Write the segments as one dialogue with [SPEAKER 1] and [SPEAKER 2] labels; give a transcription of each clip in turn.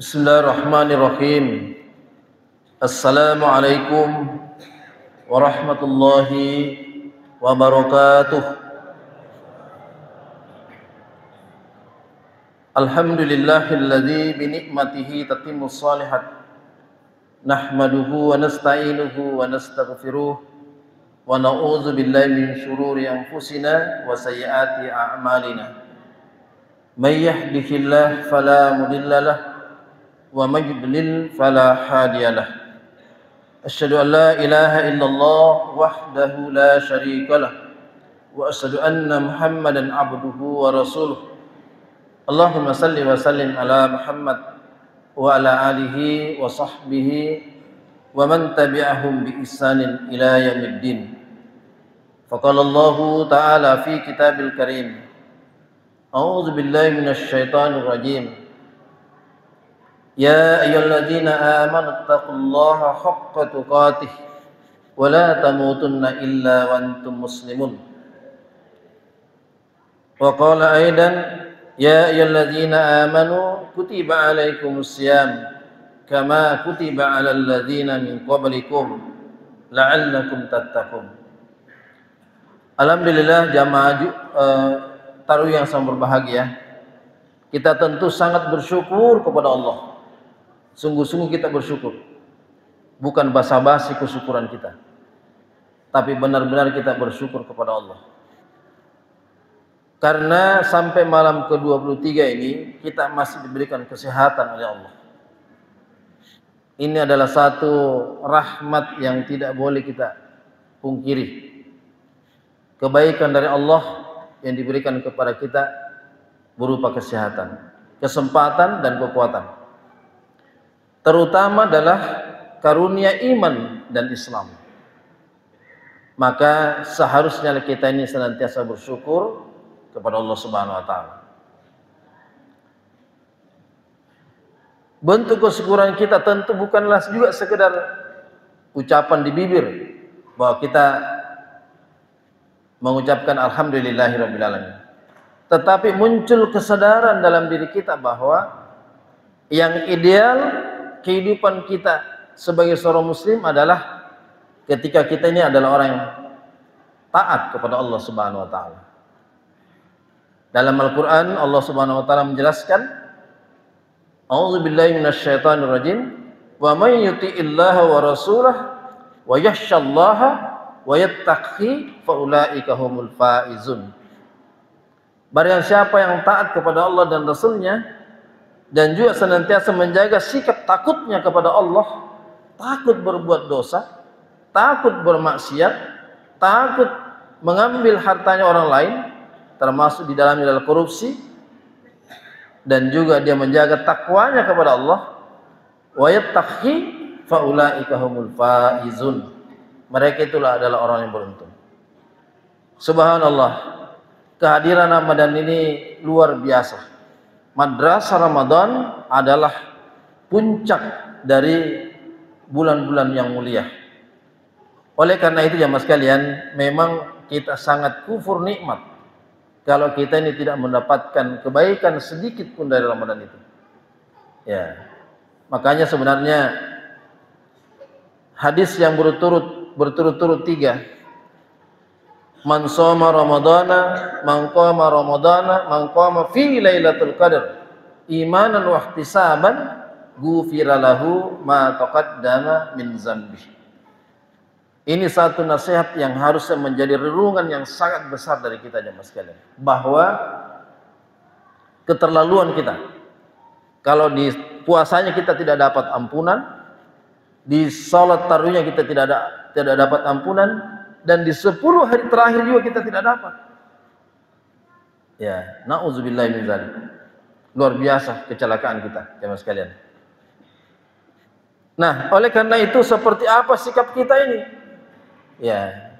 [SPEAKER 1] Bismillahirrahmanirrahim. Assalamualaikum warahmatullahi wabarakatuh. Alhamdulillahilladzi bi ni'matihi tatimmus shalihat. Nahmaduhu wa nasta'inuhu wa nastaghfiruh wa na'udzu billahi min syururi anfusina wa sayyiati a'malina. May yahdihillahu fala mudilla lahu wa may yudlil fala hadiyalah. Asyhadu an la ilaha illallah wahdahu la syarikalah wa asyhadu anna Muhammadan abduhu wa rasuluh. Allahumma salli wa sallim ala Muhammad wa ala alihi wa sahbihi wa man tabi'ahum bi ihsanin ila yaumiddin. Faqala Allah ta'ala fi kitabil karim. A'udzu billahi minasy syaithanir rajim. Ya ayyuhalladzina amanu taqullaha haqqa tuqatih wa la tamutunna illa wa antum muslimun. Wa qala aidan ya ayyuhalladzina amanu kutiba alaikumus syiyam kama kutiba alal ladzina min qablikum la'allakum tattaqun. Alhamdulillah jamaah taruh yang sangat berbahagia. Kita tentu sangat bersyukur kepada Allah. Sungguh-sungguh kita bersyukur. Bukan basa-basi kesyukuran kita, tapi benar-benar kita bersyukur kepada Allah. Karena sampai malam ke-23 ini kita masih diberikan kesehatan oleh Allah. Ini adalah satu rahmat yang tidak boleh kita pungkiri. Kebaikan dari Allah yang diberikan kepada kita berupa kesehatan, kesempatan dan kekuatan. Terutama adalah karunia iman dan Islam. Maka seharusnya kita ini senantiasa bersyukur kepada Allah Subhanahu wa taala. Bentuk kesyukuran kita tentu bukanlah juga sekedar ucapan di bibir bahwa kita mengucapkan alhamdulillahirabbil alamin. Tetapi muncul kesadaran dalam diri kita bahwa yang ideal kehidupan kita sebagai seorang muslim adalah ketika kita ini adalah orang yang taat kepada Allah Subhanahu wa taala. Dalam Al-Qur'an Allah Subhanahu wa taala menjelaskan, A'udzubillahi minasyaitonir rajim, wa may yuti'illaha wa rasulahu wa yakhshallaha wa yattaqi fa ulaika humul faizun. Barang siapa yang taat kepada Allah dan Rasulnya dan juga senantiasa menjaga sikap takutnya kepada Allah, takut berbuat dosa, takut bermaksiat, takut mengambil hartanya orang lain, termasuk di dalamnya adalah korupsi, dan juga dia menjaga takwanya kepada Allah, wa yattaqi fa ulaika humul faizun. Mereka itulah adalah orang yang beruntung. Subhanallah, kehadiran Ramadan ini luar biasa. Madrasah Ramadan adalah puncak dari bulan-bulan yang mulia. Oleh karena itu jamaah sekalian, memang kita sangat kufur nikmat kalau kita ini tidak mendapatkan kebaikan sedikit pun dari Ramadan itu. Ya. Makanya sebenarnya hadis yang berturut-turut 3. Man shoma ramadana man qama ramadana man qama fi lailatul qadar imanan wa ihtisaban ghufira lahu ma taqaddama min dzambi. Ini satu nasihat yang harusnya menjadi renungan yang sangat besar dari kita jemaah sekalian, bahwa keterlaluan kita kalau di puasanya kita tidak dapat ampunan, di salat tarawihnya kita tidak dapat ampunan, dan di 10 hari terakhir juga kita tidak dapat. Ya, na'udzubillahi min dzalik. Luar biasa kecelakaan kita, jemaah sekalian. Nah, oleh karena itu seperti apa sikap kita ini? Ya.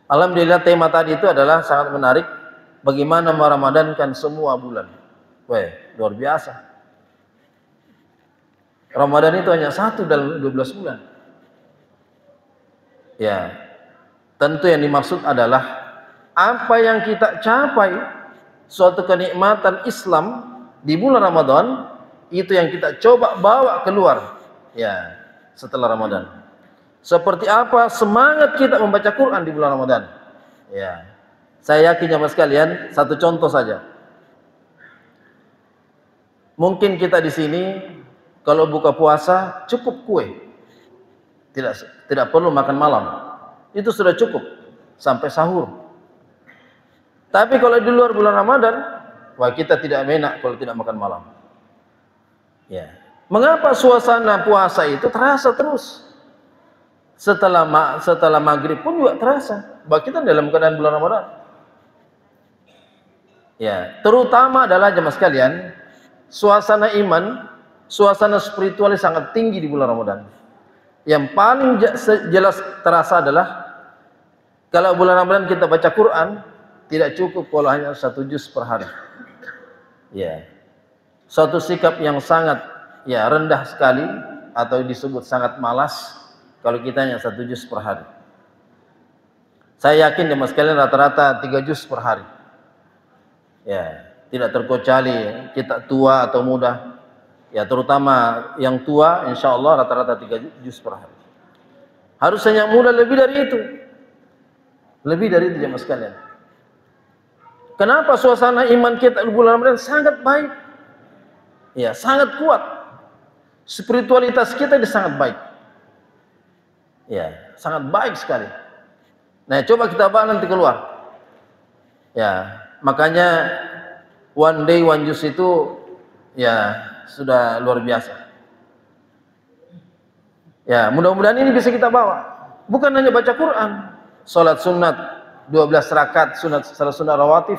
[SPEAKER 1] Alhamdulillah tema tadi itu adalah sangat menarik, bagaimana meramadankan semua bulan. Wah, luar biasa. Ramadan itu hanya satu dalam 12 bulan. Ya. Tentu yang dimaksud adalah apa yang kita capai, suatu kenikmatan Islam di bulan Ramadan Itu yang kita coba bawa keluar ya setelah Ramadan. Seperti apa semangat kita membaca Quran di bulan Ramadan. Ya. Saya yakin jamaah sekalian, satu contoh saja. Mungkin kita di sini kalau buka puasa cukup kue. Tidak perlu makan malam. Itu sudah cukup sampai sahur. Tapi kalau di luar bulan Ramadan, wah kita tidak enak kalau tidak makan malam. Ya. Mengapa suasana puasa itu terasa terus? Setelah maghrib pun juga terasa. Bahwa kita dalam keadaan bulan Ramadan. Ya, terutama adalah jemaah sekalian, suasana iman, suasana spiritual sangat tinggi di bulan Ramadan. Yang paling jelas terasa adalah kalau bulan Ramadan kita baca Quran, tidak cukup kalau hanya 1 juz per hari. Ya. Suatu sikap yang sangat rendah sekali atau disebut sangat malas kalau kita hanya 1 juz per hari. Saya yakin jemaah sekalian rata-rata 3 juz per hari. Ya, tidak terkecuali kita tua atau muda. Ya, terutama yang tua insya Allah rata-rata 3 juz per hari. Harusnya yang muda lebih dari itu. Lebih dari itu jemaah sekalian. Kenapa suasana iman kita di bulan Ramadan sangat baik? Ya, sangat kuat. Spiritualitas kita ini sangat baik. Ya, sangat baik sekali. Nah, coba kita bahas nanti keluar. Ya, makanya one day one juice itu ya sudah luar biasa. Ya, mudah-mudahan ini bisa kita bawa. Bukan hanya baca Quran, salat sunat 12 rakaat salat sunat rawatib.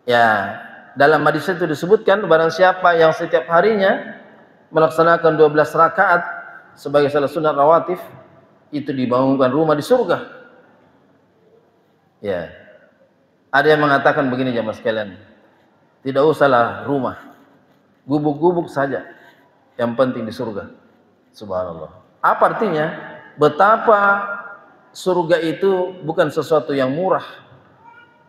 [SPEAKER 1] Ya, dalam hadis itu disebutkan barang siapa yang setiap harinya melaksanakan 12 rakaat sebagai salat sunat rawatib, itu dibangunkan rumah di surga. Ya. Ada yang mengatakan begini jamaah sekalian, tidak usahlah rumah, gubuk-gubuk saja, yang penting di surga. Subhanallah. Apa artinya? Betapa surga itu bukan sesuatu yang murah,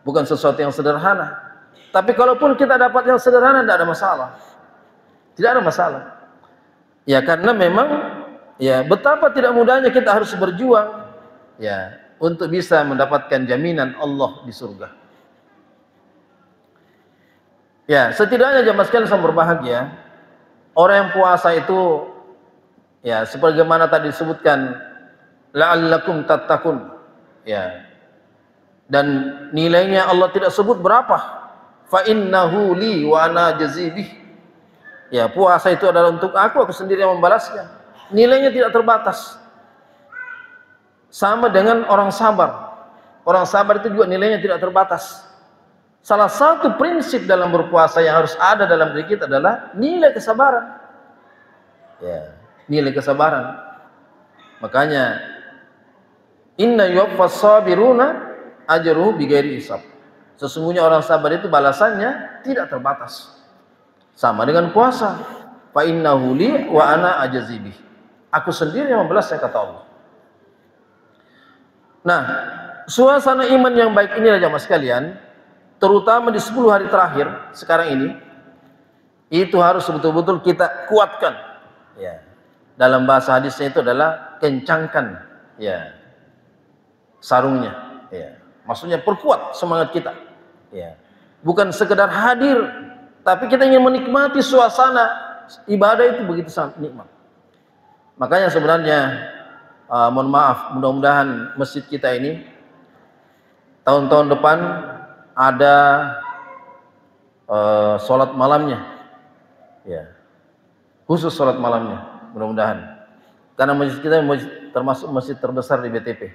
[SPEAKER 1] bukan sesuatu yang sederhana. Tapi kalaupun kita dapat yang sederhana, tidak ada masalah. Tidak ada masalah. Ya, karena memang ya betapa tidak mudahnya kita harus berjuang ya untuk bisa mendapatkan jaminan Allah di surga. Ya, setidaknya jamaah sekalian yang berbahagia, orang yang puasa itu ya sebagaimana tadi disebutkan la'allakum tattaqun. Ya. Dan nilainya Allah tidak sebut berapa. Fa innahu li wa ana jazibih. Ya, puasa itu adalah untuk aku sendiri yang membalasnya. Nilainya tidak terbatas. Sama dengan orang sabar. Orang sabar itu juga nilainya tidak terbatas. Salah satu prinsip dalam berpuasa yang harus ada dalam diri kita adalah nilai kesabaran. Ya, nilai kesabaran. Makanya inna yuwaffas sabiruna ajruhu bighairi hisab. Sesungguhnya orang sabar itu balasannya tidak terbatas. Sama dengan puasa. Fa innahu li wa ana ajzibih. Aku sendiri yang membalasnya kata Allah. Nah, suasana iman yang baik inilah jamaah sekalian, terutama di 10 hari terakhir sekarang ini, itu harus betul-betul kita kuatkan. Ya. Dalam bahasa hadisnya itu adalah kencangkan ya sarungnya. Ya. Maksudnya perkuat semangat kita. Ya. Bukan sekedar hadir, tapi kita ingin menikmati suasana ibadah itu begitu sangat nikmat. Makanya sebenarnya mohon maaf, mudah-mudahan masjid kita ini tahun-tahun depan ada sholat malamnya, ya, khusus sholat malamnya, mudah-mudahan. Karena masjid kita termasuk masjid terbesar di BTP.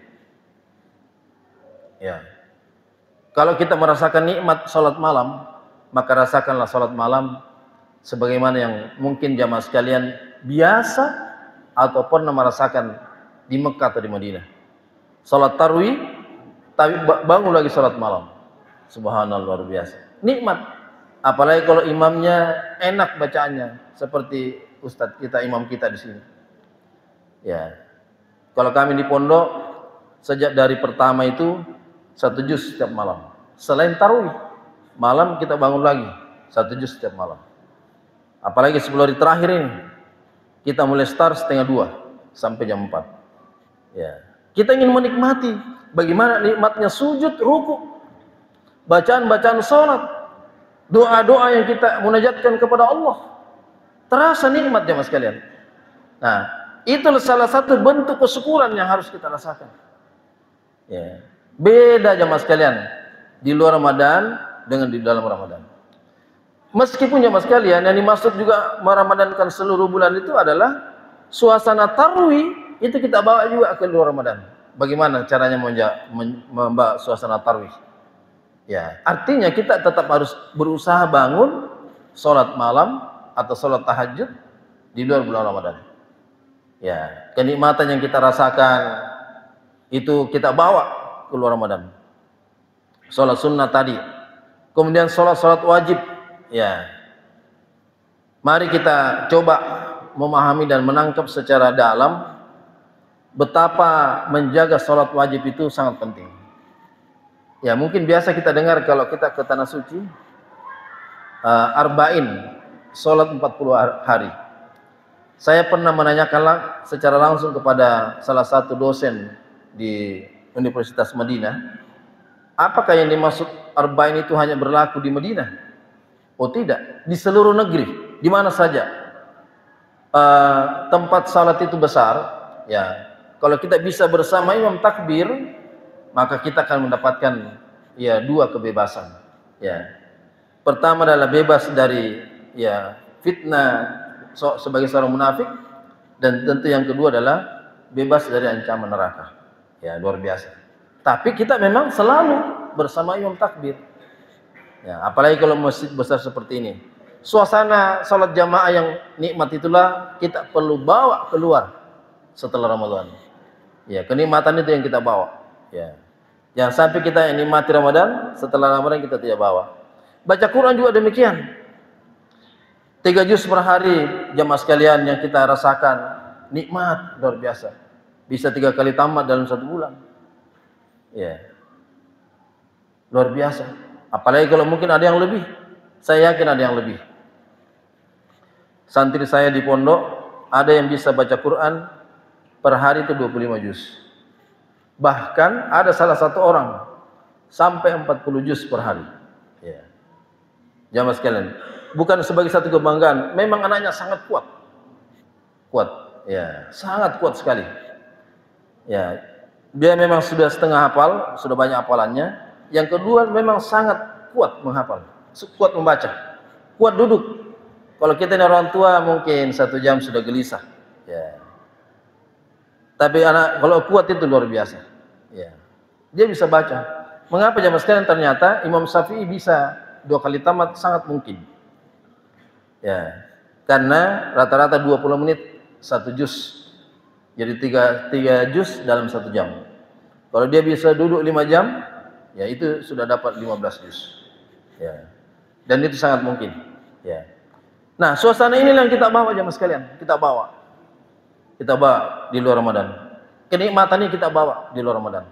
[SPEAKER 1] Ya, kalau kita merasakan nikmat sholat malam, maka rasakanlah sholat malam sebagaimana yang mungkin jamaah sekalian biasa atau pernah merasakan di Mekah atau di Madinah. Sholat tarawih, tapi bangun lagi sholat malam. Subhanallah, luar biasa. Nikmat. Apalagi kalau imamnya enak bacaannya, seperti ustadz kita, imam kita di sini. Ya. Kalau kami di pondok, sejak dari pertama itu 1 juz setiap malam. Selain tarawih, malam kita bangun lagi 1 juz setiap malam. Apalagi 10 hari terakhir ini, kita mulai start setengah 2 sampai jam 4. Ya, kita ingin menikmati bagaimana nikmatnya sujud, ruku, bacaan-bacaan salat, doa-doa yang kita munajatkan kepada Allah. Terasa nikmat jemaah sekalian. Nah, itu salah satu bentuk kesyukuran yang harus kita rasakan. Ya. Beda jemaah sekalian di luar Ramadan dengan di dalam Ramadan. Meskipun jemaah sekalian yang dimaksud juga meramadankan seluruh bulan itu adalah suasana tarwih, itu kita bawa juga ke luar Ramadan. Bagaimana caranya membawa suasana tarwih? Ya, artinya kita tetap harus berusaha bangun sholat malam atau sholat tahajud di luar bulan Ramadan. Ya, kenikmatan yang kita rasakan itu kita bawa ke luar Ramadan. Sholat sunnah tadi, kemudian sholat wajib. Ya, mari kita coba memahami dan menangkap secara dalam betapa menjaga sholat wajib itu sangat penting. Ya, mungkin biasa kita dengar kalau kita ke Tanah Suci, arba'in, sholat 40 hari. Saya pernah menanyakan secara langsung kepada salah satu dosen di Universitas Madinah, apakah yang dimaksud arba'in itu hanya berlaku di Madinah? Oh tidak, di seluruh negeri, di mana saja tempat salat itu besar, ya. Kalau kita bisa bersama imam takbir, maka kita akan mendapatkan ya 2 kebebasan. Ya, pertama adalah bebas dari ya fitnah sebagai seorang munafik, dan tentu yang kedua adalah bebas dari ancaman neraka. Ya, luar biasa. Tapi kita memang selalu bersama imam takbir. Ya, apalagi kalau masjid besar seperti ini. Suasana salat jamaah yang nikmat itulah kita perlu bawa keluar setelah Ramadan. Ya, kenikmatan itu yang kita bawa. Ya. Jangan sampai kita yang nikmati Ramadan, setelah Ramadan kita tidak bawa. Baca Quran juga demikian. 3 juz per hari jamaah sekalian yang kita rasakan nikmat luar biasa. Bisa 3 kali tamat dalam 1 bulan. Ya. Luar biasa. Apalagi kalau mungkin ada yang lebih. Saya yakin ada yang lebih. Santri saya di pondok ada yang bisa baca Quran per hari itu 25 juz. Bahkan ada salah satu orang sampai 40 juz per hari. Ya. Jamaah sekalian, bukan sebagai satu kebanggaan, memang anaknya sangat kuat. Kuat, ya, sangat kuat sekali. Ya, dia memang sudah setengah hafal, sudah banyak hafalannya. Yang kedua memang sangat kuat menghafal, kuat membaca, kuat duduk. Kalau kita ini orang tua mungkin 1 jam sudah gelisah. Ya. Tapi anak kalau kuat itu luar biasa. Ya. Dia bisa baca. Mengapa jamaah sekalian ternyata Imam Syafi'i bisa 2 kali tamat sangat mungkin. Ya. Karena rata-rata 20 menit 1 juz. Jadi 3 juz dalam 1 jam. Kalau dia bisa duduk 5 jam, ya itu sudah dapat 15 juz. Ya. Dan itu sangat mungkin. Ya. Nah, suasana inilah yang kita bawa jamaah sekalian. Kita bawa di luar Ramadan. Kenikmatan ini kita bawa di luar Ramadan.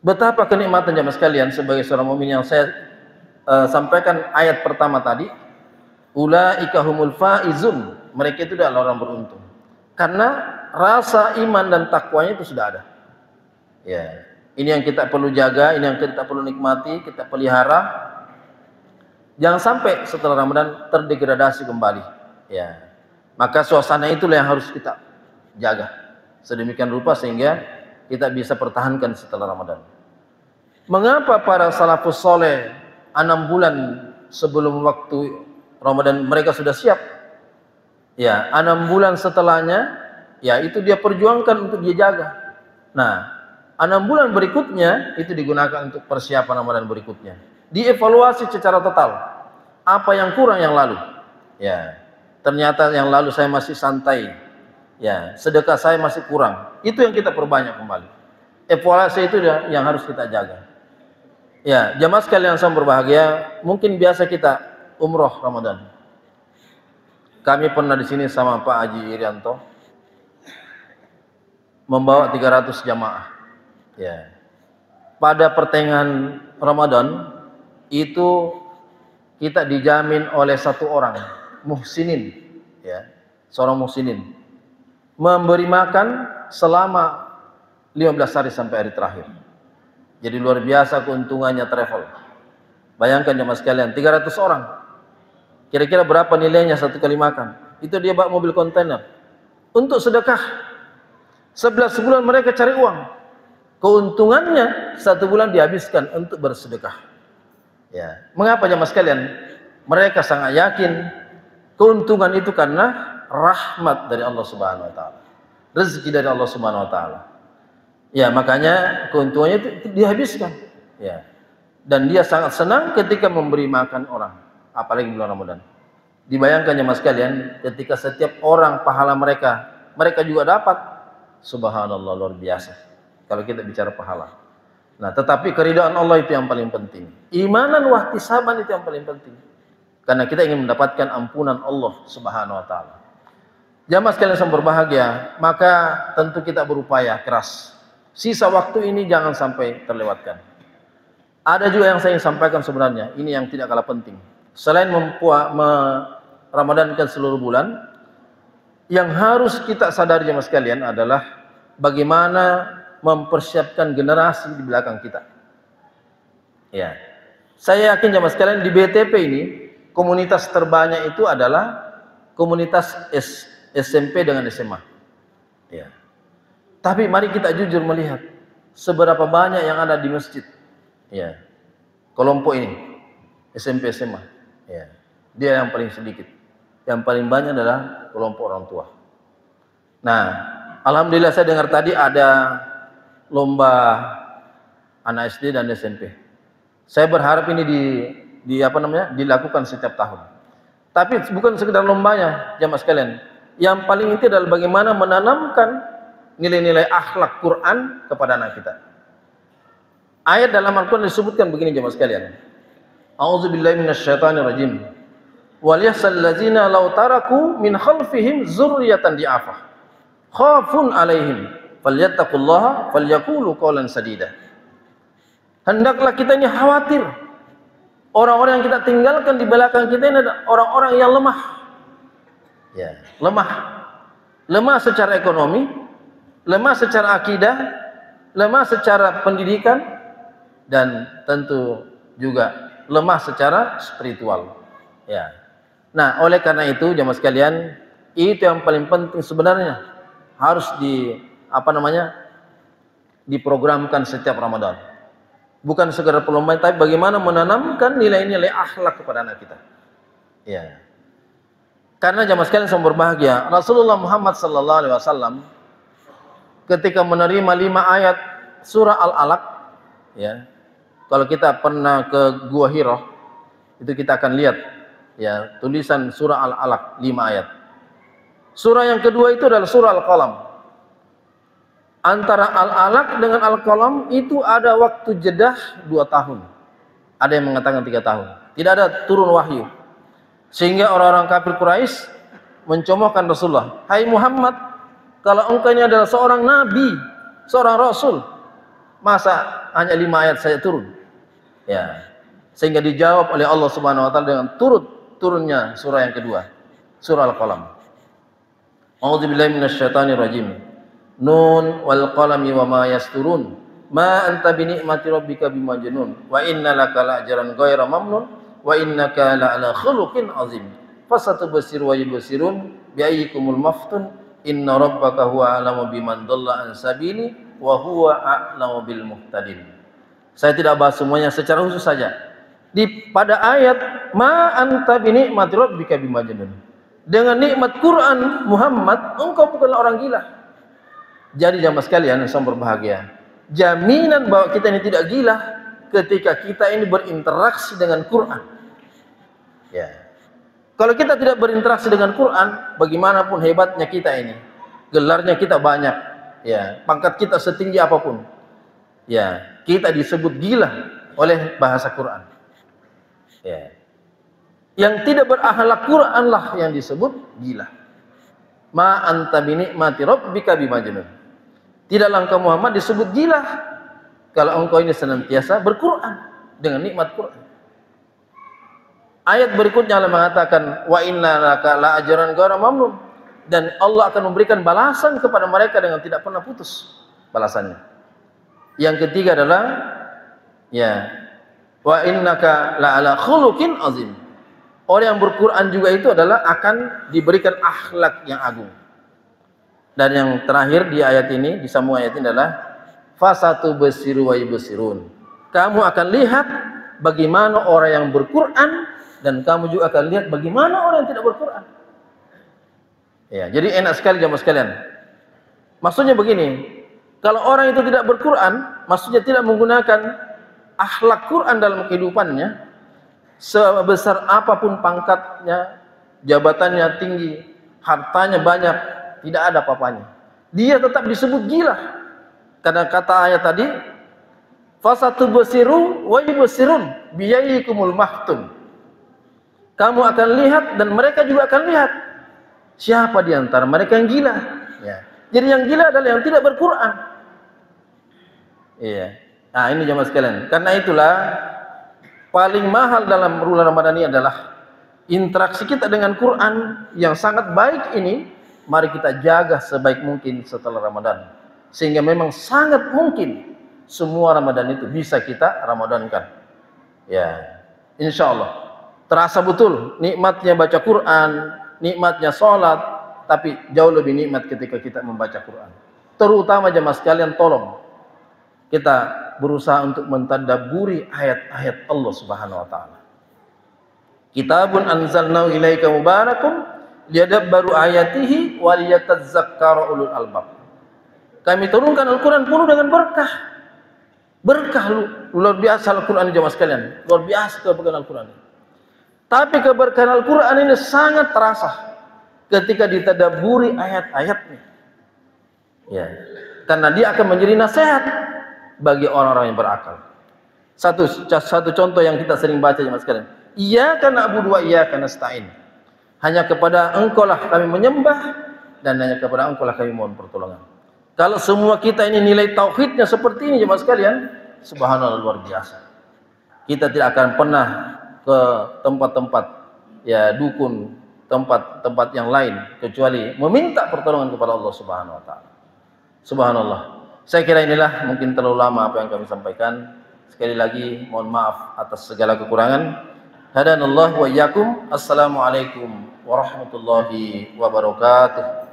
[SPEAKER 1] Betapa kenikmatan jamaah sekalian sebagai seorang mukmin yang saya sampaikan ayat pertama tadi, ulaika humul faizun, mereka itu adalah orang beruntung. Karena rasa iman dan takwanya itu sudah ada. Ya. Ini yang kita perlu jaga, ini yang kita perlu nikmati, kita pelihara. Jangan sampai setelah Ramadan terdegradasi kembali. Ya. Maka suasana itulah yang harus kita jaga sedemikian rupa sehingga kita bisa pertahankan setelah Ramadan. Mengapa para salafus soleh 6 bulan sebelum waktu Ramadan mereka sudah siap? Ya, 6 bulan setelahnya, ya itu dia perjuangkan untuk dia jaga. Nah, 6 bulan berikutnya itu digunakan untuk persiapan Ramadan berikutnya. Dievaluasi secara total. Apa yang kurang yang lalu? Ya, ternyata yang lalu saya masih santai. Ya, sedekah saya masih kurang. Itu yang kita perbanyak kembali. Evaluasi itu yang harus kita jaga. Ya, jamaah sekalian yang berbahagia, mungkin biasa kita umroh Ramadan. Kami pernah di sini sama Pak Haji Irianto membawa 300 jamaah. Ya. Pada pertengahan Ramadan itu kita dijamin oleh 1 orang muhsinin, ya, seorang muhsinin memberi makan selama 15 hari sampai hari terakhir. Jadi luar biasa keuntungannya travel. Bayangkan jemaah sekalian, 300 orang. Kira-kira berapa nilainya satu kali makan? Itu dia bawa mobil kontainer untuk sedekah. 11 bulan mereka cari uang. Keuntungannya 1 bulan dihabiskan untuk bersedekah. Ya, mengapa jemaah sekalian? Mereka sangat yakin keuntungan itu karena rahmat dari Allah Subhanahu wa taala. Rezeki dari Allah Subhanahu wa taala. Ya, makanya keuntungannya itu dihabiskan. Ya. Dan dia sangat senang ketika memberi makan orang, apalagi bulan Ramadan. Dibayangkan jemaah sekalian, ketika setiap orang pahala mereka juga dapat. Subhanallah, luar biasa. Kalau kita bicara pahala. Nah, tetapi keridhaan Allah itu yang paling penting. Imanan wahtisaban itu yang paling penting. Karena kita ingin mendapatkan ampunan Allah Subhanahu wa taala. Jamaah sekalian yang berbahagia, maka tentu kita berupaya keras. Sisa waktu ini jangan sampai terlewatkan. Ada juga yang saya ingin sampaikan sebenarnya, ini yang tidak kalah penting. Selain meramadankan seluruh bulan, yang harus kita sadari jemaah sekalian adalah bagaimana mempersiapkan generasi di belakang kita. Ya, saya yakin jemaah sekalian di BTP ini komunitas terbanyak itu adalah komunitas SMP dengan SMA. Ya. Tapi mari kita jujur melihat seberapa banyak yang ada di masjid. Ya, kelompok ini SMP SMA, ya, dia yang paling sedikit. Yang paling banyak adalah kelompok orang tua. Nah, alhamdulillah saya dengar tadi ada lomba anak SD dan SMP. Saya berharap ini dilakukan setiap tahun. Tapi bukan sekedar lombanya, jamaah sekalian. Yang paling inti adalah bagaimana menanamkan nilai-nilai akhlak Quran kepada anak kita. Ayat dalam Al-Quran disebutkan begini jemaah sekalian. A'udzubillahi minasyaitonirrajim. Wal yahsal ladzina law taraku min khalfihim dzurriyyatan di'afah. Khafun 'alaihim falyattaqullaha falyaqulu qawlan sadida. Hendaklah kita ini khawatir. Orang-orang yang kita tinggalkan di belakang kita ini adalah orang-orang yang lemah. Ya, lemah. Lemah secara ekonomi, lemah secara akidah, lemah secara pendidikan, dan tentu juga lemah secara spiritual. Ya. Nah, oleh karena itu jemaah sekalian, itu yang paling penting sebenarnya harus diprogramkan setiap Ramadan. Bukan sekedar perlombaan, tapi bagaimana menanamkan nilai-nilai akhlak kepada anak kita. Ya. Karena jemaah sekalian yang berbahagia, Rasulullah Muhammad sallallahu alaihi wasallam ketika menerima 5 ayat surah Al-Alaq, ya. Kalau kita pernah ke Gua Hira, itu kita akan lihat ya tulisan surah Al-Alaq 5 ayat. Surah yang kedua itu adalah surah Al-Qalam. Antara Al-Alaq dengan Al-Qalam itu ada waktu jedah 2 tahun. Ada yang mengatakan 3 tahun. Tidak ada turun wahyu. Sehingga orang-orang kafir Quraisy mencomokkan Rasulullah. Hai Muhammad, kalau engkau ini adalah seorang nabi, seorang rasul, masa hanya 5 ayat saja turun? Ya. Sehingga dijawab oleh Allah Subhanahu wa taala dengan turunnya surah yang kedua, surah Al-Qalam. A'udzubillahi minasyaitonirrajim. Nun wal qalami wama yasturun. Ma anta bi ni'mati rabbika bimajnun. Wa innalaka la'ajran ghaira mamnun wa innaka la'ala khuluqin azim. Fasatubsir wa yubsirun bi ayyikumul maftun. Inna rabbaka huwa a'lamu biman dhalla an sabili wa huwa a'lamu bil muhtadin. Saya tidak bahas semuanya, secara khusus saja. Pada ayat ma anta bi ni'mati rabbika bimajnun. Dengan nikmat Quran Muhammad, engkau bukanlah orang gila. Jadi jamaah sekalian yang berbahagia, jaminan bahwa kita ini tidak gila ketika kita ini berinteraksi dengan Quran. Ya. Kalau kita tidak berinteraksi dengan Quran, bagaimanapun hebatnya kita ini, gelarnya kita banyak, ya, pangkat kita setinggi apapun, ya, kita disebut gila oleh bahasa Quran. Ya. Yang tidak berakhlak Quran lah yang disebut gila. Ma anta bi ni'mati rabbika bimajnun. Tidaklah engkau Muhammad disebut gila kalau engkau ini senantiasa berquran dengan nikmat Quran. Ayat berikutnya Allah mengatakan wa inna laka la ajran ghairu mamnun, dan Allah akan memberikan balasan kepada mereka dengan tidak pernah putus balasannya. Yang ketiga adalah ya wa innaka la ala khuluqin azim. Orang yang berquran juga itu adalah akan diberikan akhlak yang agung. Dan yang terakhir di ayat ini, di sambung ayat ini adalah fasatu basiru wa yubsirun. Kamu akan lihat bagaimana orang yang berquran, dan kamu juga akan lihat bagaimana orang yang tidak berquran. Ya, jadi enak sekali jamaah sekalian. Maksudnya begini, kalau orang itu tidak berquran, maksudnya tidak menggunakan akhlak Quran dalam kehidupannya, sebesar apapun pangkatnya, jabatannya tinggi, hartanya banyak, tidak ada apa-apanya. Dia tetap disebut gila. Karena kata ayat tadi, fasatu basiru wa yubsirun biyayikumul mahtun. Kamu akan lihat dan mereka juga akan lihat siapa di antara mereka yang gila. Ya. Jadi yang gila adalah yang tidak berquran. Iya. Nah, ini jemaah sekalian. Karena itulah paling mahal dalam bulan Ramadan ini adalah interaksi kita dengan Quran yang sangat baik ini. Mari kita jaga sebaik mungkin setelah Ramadan. Sehingga memang sangat mungkin semua Ramadan itu bisa kita ramadankan. Ya, insya Allah. Terasa betul nikmatnya baca Quran, nikmatnya sholat, tapi jauh lebih nikmat ketika kita membaca Quran. Terutama jemaah sekalian, tolong kita berusaha untuk mentadabburi ayat-ayat Allah Subhanahu wa taala. Kitabun anzalnahu ilaika mubarakun liyadabbaru ayatihi wa liyatadzakkara ulul albab. Kami turunkan Al-Quran penuh dengan berkah. Berkah luar biasa Al-Quran jemaah sekalian. Luar biasa keberkahan Al-Quran. Tapi keberkahan Al-Quran ini sangat terasa ketika ditadabburi ayat-ayatnya. Ya, karena dia akan menjadi nasihat bagi orang-orang yang berakal. Satu contoh yang kita sering baca jemaah sekalian. Iyyaka na'budu wa iyyaka nasta'in. Hanya kepada Engkau lah kami menyembah, dan hanya kepada Engkau lah kami mohon pertolongan. Kalau semua kita ini nilai tauhidnya seperti ini jemaah sekalian, subhanallah luar biasa. Kita tidak akan pernah ke tempat-tempat ya dukun, tempat-tempat yang lain kecuali meminta pertolongan kepada Allah Subhanahu wa taala. Subhanallah. Saya kira inilah mungkin terlalu lama apa yang kami sampaikan. Sekali lagi mohon maaf atas segala kekurangan. Hadanallahu wa iyyakum. Assalamualaikum warahmatullahi wabarakatuh.